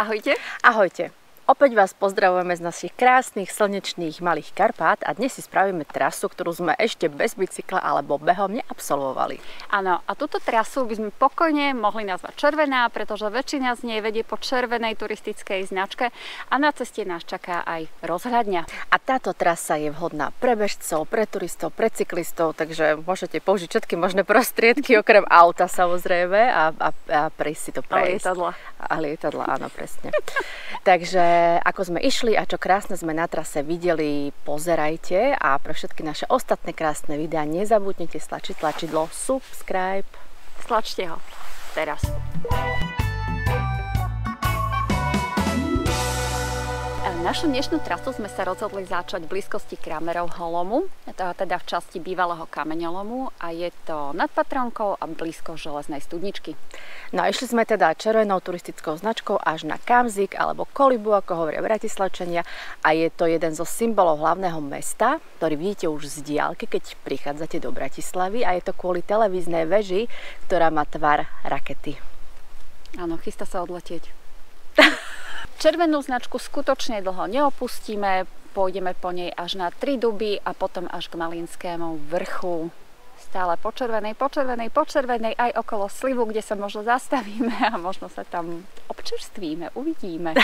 Ahojte. Ahojte. Opäť vás pozdravujeme z našich krásnych, slnečných Malých Karpát a dnes si spravíme trasu, ktorú sme ešte bez bicykla alebo behom neabsolvovali. Áno, a túto trasu by sme pokojne mohli nazvať červená, pretože väčšina z nej vedie po červenej turistickej značke a na ceste nás čaká aj rozhľadňa. A táto trasa je vhodná pre bežcov, pre turistov, pre cyklistov, takže môžete použiť všetky možné prostriedky, okrem auta samozrejme a prísť si to prejsť. A lietadla, áno, presne. Takže ako sme išli a čo krásne sme na trase videli, pozerajte a pre všetky naše ostatné krásne videá nezabudnite stlačiť tlačidlo subscribe. Stlačte ho teraz. Našu dnešnú trasu sme sa rozhodli začať v blízkosti Kramerovho lomu, teda v časti bývalého kameňolomu, a je to nad Patrónkou a blízko železnej studničky. No a išli sme teda červenou turistickou značkou až na Kamzik alebo Kolibu, ako hovoria Bratislavčania, a je to jeden zo symbolov hlavného mesta, ktorý vidíte už z diaľky, keď prichádzate do Bratislavy, a je to kvôli televíznej veži, ktorá má tvar rakety. Áno, chystá sa odletieť. Červenú značku skutočne dlho neopustíme, pôjdeme po nej až na Tri duby a potom až k Malinskému vrchu. Stále po červenej, aj okolo slivu, kde sa možno zastavíme a možno sa tam občerstvíme, uvidíme.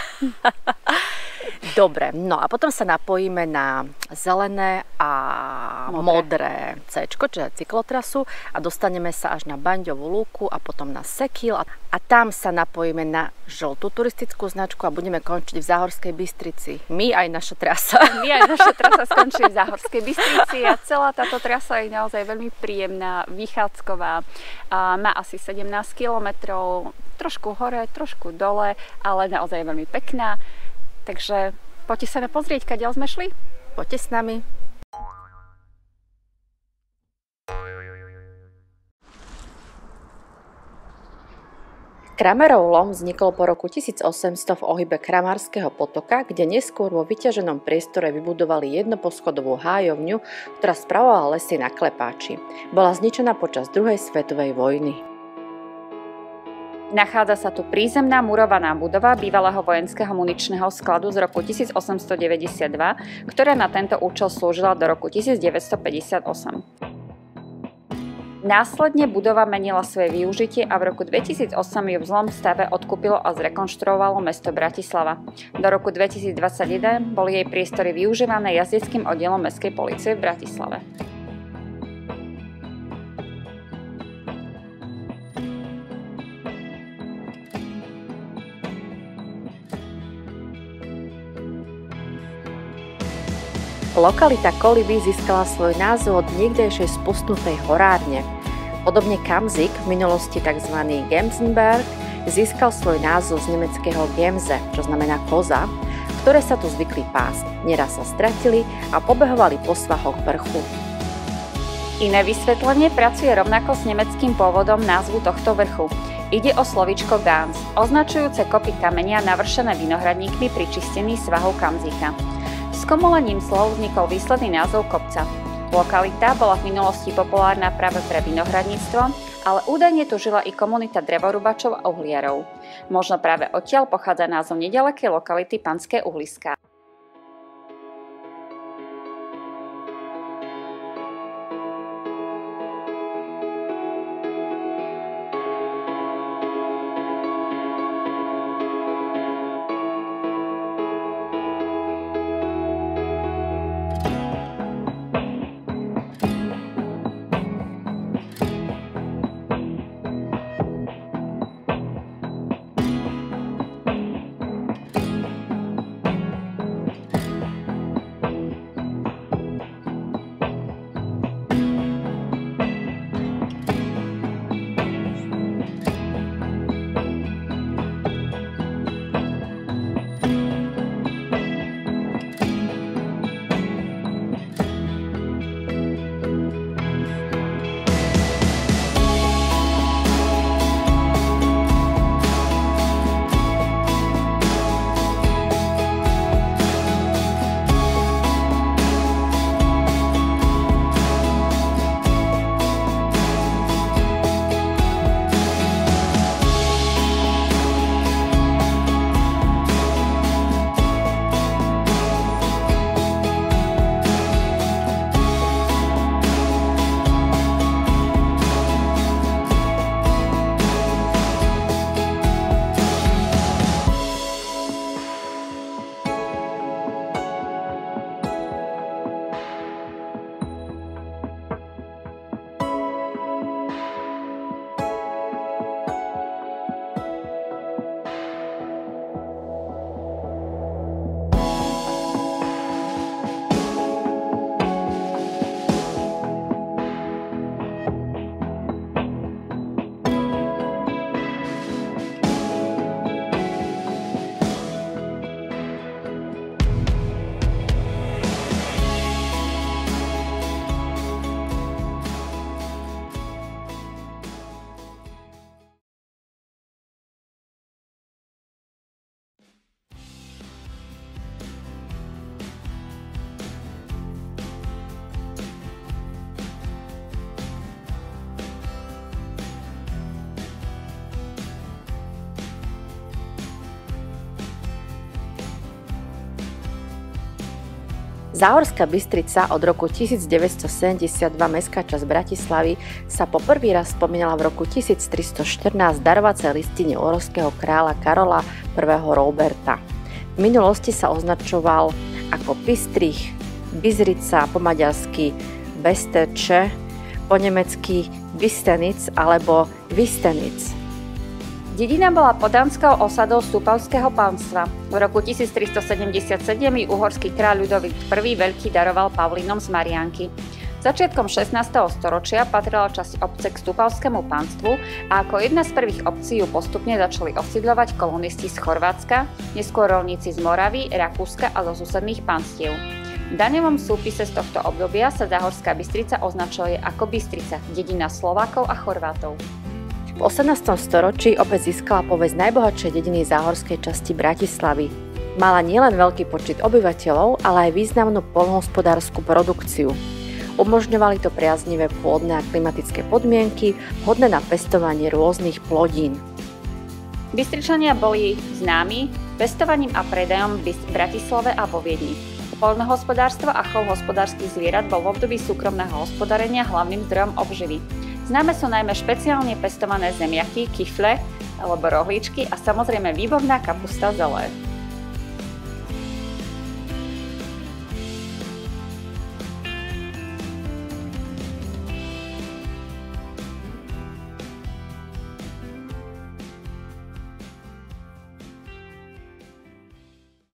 Dobre, no a potom sa napojíme na zelené a modré C-čko, čiže cyklotrasu, a dostaneme sa až na Banďovú lúku a potom na Sekil a tam sa napojíme na žltú turistickú značku a budeme končiť v Záhorskej Bystrici. My aj naša trasa skončí v Záhorskej Bystrici a celá táto trasa je naozaj veľmi príjemná, vychádzková. Má asi 17 kilometrov, trošku hore, trošku dole, ale naozaj veľmi pekná. Takže poďte sa pozrieť, kadiaľ sme šli. Poďte s nami. Kramerov lom vznikol po roku 1800 v ohybe Kramarského potoka, kde neskôr vo vyťaženom priestore vybudovali jednoposchodovú hájovňu, ktorá spravovala lesy na Klepáči. Bola zničená počas druhej svetovej vojny. Nachádza sa tu prízemná murovaná budova bývalého vojenského muničného skladu z roku 1892, ktorá na tento účel slúžila do roku 1958. Následne budova menila svoje využitie a v roku 2008 ju v zlom stave odkúpilo a zrekonštruovalo mesto Bratislava. Do roku 2021 boli jej priestory využívané jazdeckým oddielom mestskej polície v Bratislave. Lokalita Koliby získala svoj názov od niekdejšej spustnutej horárne. Podobne Kamzik, v minulosti tzv. Gemsenberg, získal svoj názov z nemeckého Gemse, čo znamená koza, ktoré sa tu zvykli pásť. Neraz sa stratili a pobehovali po svahoch vrchu. Iné vysvetlenie pracuje rovnako s nemeckým pôvodom názvu tohto vrchu. Ide o slovíčko Gans, označujúce kopy kamenia navršené vinohradníkmi pri čistení svahov Kamzika. S komolením slov vznikol výsledný názov kopca. Lokalita bola v minulosti populárna práve pre vinohradníctvo, ale údajne tu žila i komunita drevorúbačov a uhliarov. Možno práve odtiaľ pochádza názov nedalekej lokality Panské uhliská. Záhorská Bystrica od roku 1972 mestská časť Bratislavy sa po prvý raz spomínala v roku 1314 v darovacej listine uhorského kráľa Karola I. Róberta. V minulosti sa označoval ako Pistrich, Byzrica, po maďarsky Besterče, po nemecky Vistenic alebo Vistenic. Dedina bola podanskou osadou Stupavského pánstva. V roku 1377 uhorský kráľ Ľudovít I. Veľký daroval Pavlínom z Mariánky. Začiatkom 16. storočia patrila časť obce k Stupavskému pánstvu a ako jedna z prvých obcí ju postupne začali osídľovať kolonisti z Chorvátska, neskôr rolníci z Moravy, Rakúska a zo susedných pánstiev. V daňovom súpise z tohto obdobia sa Záhorská Bystrica označuje ako Bystrica, dedina Slovákov a Chorvátov. V 18. storočí obec získala povesť najbohatšej dediny záhorskej časti Bratislavy. Mala nielen veľký počet obyvateľov, ale aj významnú poľnohospodársku produkciu. Umožňovali to priaznivé pôdne a klimatické podmienky, vhodné na pestovanie rôznych plodín. Bystričania boli známi pestovaním a predajom v Bratislave a vo Viedni. Poľnohospodárstvo a chov hospodárskych zvierat bol v období súkromného hospodárenia hlavným zdrojom obživy. Známe sú najmä špeciálne pestované zemiaky, kifle alebo rohlíčky a samozrejme výborná kapusta zelé.